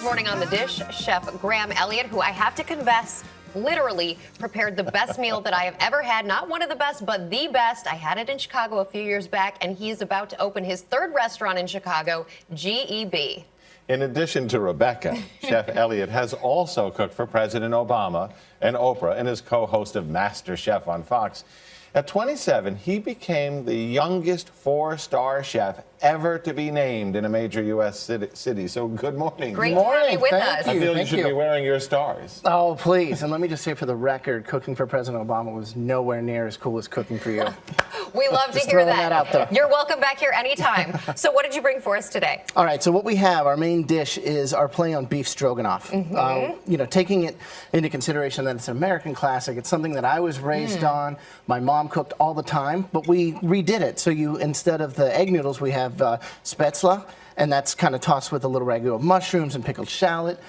This morning on The Dish, Chef Graham Elliot, who I have to confess, literally prepared the best meal that I have ever had. Not one of the best, but the best. I had it in Chicago a few years back, and he's about to open his third restaurant in Chicago, G.E.B. In addition to Rebecca, Chef Elliot has also cooked for President Obama and Oprah and is co-host of Master Chef on Fox. At 27, he became the youngest four-star chef ever to be named in a major U.S. city. So good morning. Great to have you with us. I feel you should be wearing your stars. Oh, please. And let me just say for the record, cooking for President Obama was nowhere near as cool as cooking for you. We love to hear that. You're welcome back here anytime. So what did you bring for us today? All right, so what we have, our main dish is our play on beef stroganoff. You know, taking it into consideration that it's an American classic, it's something that I was raised on. My mom cooked all the time, but we redid it. So you, instead of the egg noodles, we have Spaetzle, and that's kind of tossed with a little ragu of mushrooms and pickled shallot,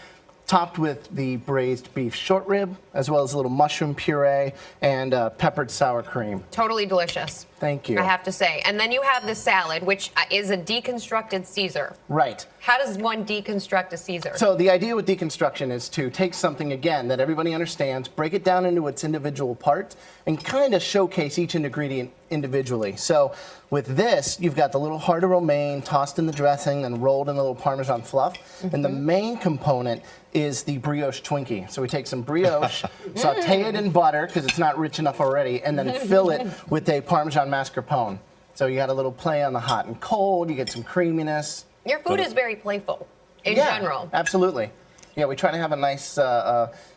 topped with the braised beef short rib, as well as a little mushroom puree and peppered sour cream. Totally delicious. Thank you. I have to say. And then you have the salad, which is a deconstructed Caesar. Right. How does one deconstruct a Caesar? So the idea with deconstruction is to take something, again, that everybody understands, break it down into its individual parts, and kind of showcase each ingredient individually. So with this, you've got the little heart of romaine tossed in the dressing and rolled in a little Parmesan fluff. And the main component is the brioche Twinkie. So we take some brioche, saute it in butter, because it's not rich enough already, and then fill it with a Parmesan mascarpone. So you got a little play on the hot and cold, you get some creaminess. Your food is very playful in general. Absolutely. Yeah, we try to have a nice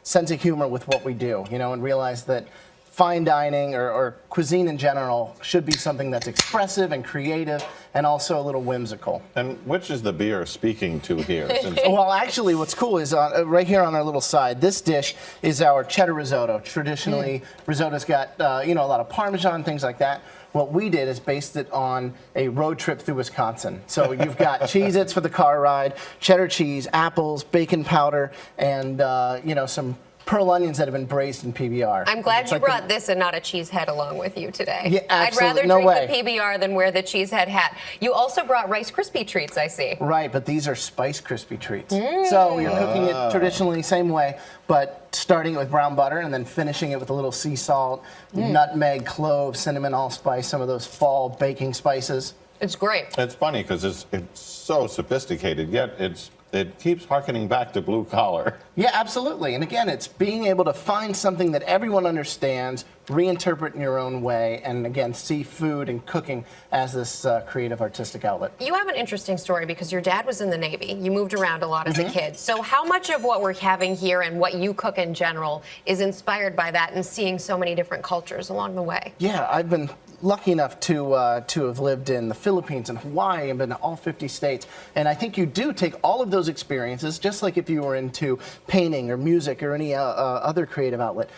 sense of humor with what we do, you know, and realize that fine dining or cuisine in general should be something that's expressive and creative and also a little whimsical. And which is the beer speaking to here? Well, actually, what's cool is right here on our little side, this dish is our Cheddar Risotto. Traditionally, risotto's got, you know, a lot of Parmesan, things like that. What we did is based it on a road trip through Wisconsin. So you've got Cheez-Its for the car ride, cheddar cheese, apples, bacon powder, and, you know, some pearl onions that have been braised in PBR. I'm glad you brought this and not a cheese head along with you today. Yeah, absolutely. I'd rather drink the PBR than wear the cheese head hat. You also brought Rice Krispie treats, I see. Right, but these are Spice Krispie treats. So you're cooking it traditionally same way, but starting it with brown butter and then finishing it with a little sea salt, nutmeg, clove, cinnamon, allspice, some of those fall baking spices. It's great. It's funny because it's so sophisticated, yet it keeps harkening back to blue collar. Yeah, absolutely. And again, it's being able to find something that everyone understands, reinterpret in your own way, and again, see food and cooking as this creative artistic outlet. You have an interesting story because your dad was in the Navy. You moved around a lot as a kid. So how much of what we're having here and what you cook in general is inspired by that and seeing so many different cultures along the way? Yeah, I've been lucky enough to have lived in the Philippines and Hawaii and been to all 50 states. And I think you do take all of those experiences, just like if you were into painting or music or any other creative outlet,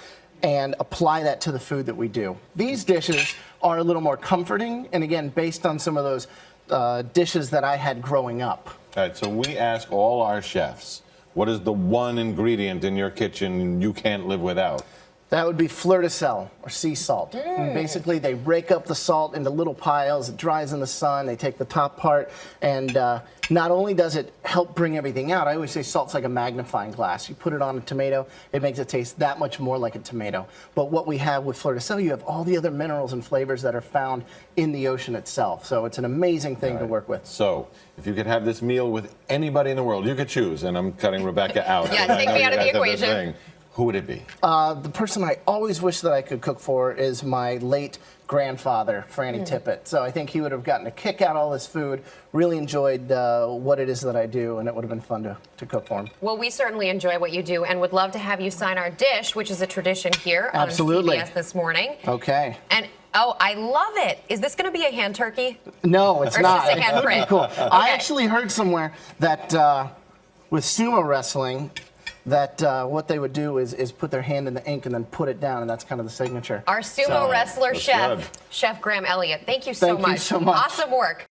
and apply that to the food that we do. These dishes are a little more comforting, and again, based on some of those dishes that I had growing up. All right, so we ask all our chefs, what is the one ingredient in your kitchen you can't live without? That would be fleur de sel, or sea salt. And basically, they rake up the salt into little piles. It dries in the sun. They take the top part, and not only does it help bring everything out, I always say salt's like a magnifying glass. You put it on a tomato, it makes it taste that much more like a tomato. But what we have with fleur de sel, you have all the other minerals and flavors that are found in the ocean itself. So it's an amazing thing to work with. So, if you could have this meal with anybody in the world, you could choose, and I'm cutting Rebecca out. Yeah, take me out of the equation. Who would it be? The person I always wish that I could cook for is my late grandfather, Franny Tippett. So I think he would have gotten a kick out of all this food, really enjoyed what it is that I do, and it would have been fun to cook for him. Well, we certainly enjoy what you do and would love to have you sign our dish, which is a tradition here on CBS This Morning. Okay. And oh, I love it. Is this going to be a hand turkey? No, it's not. Or just a handprint? Cool. Okay. I actually heard somewhere that with sumo wrestling, that what they would do is put their hand in the ink and then put it down, and that's kind of the signature. Our sumo wrestler chef, Chef Graham Elliot. Thank you so much. Thank you so much. Awesome work.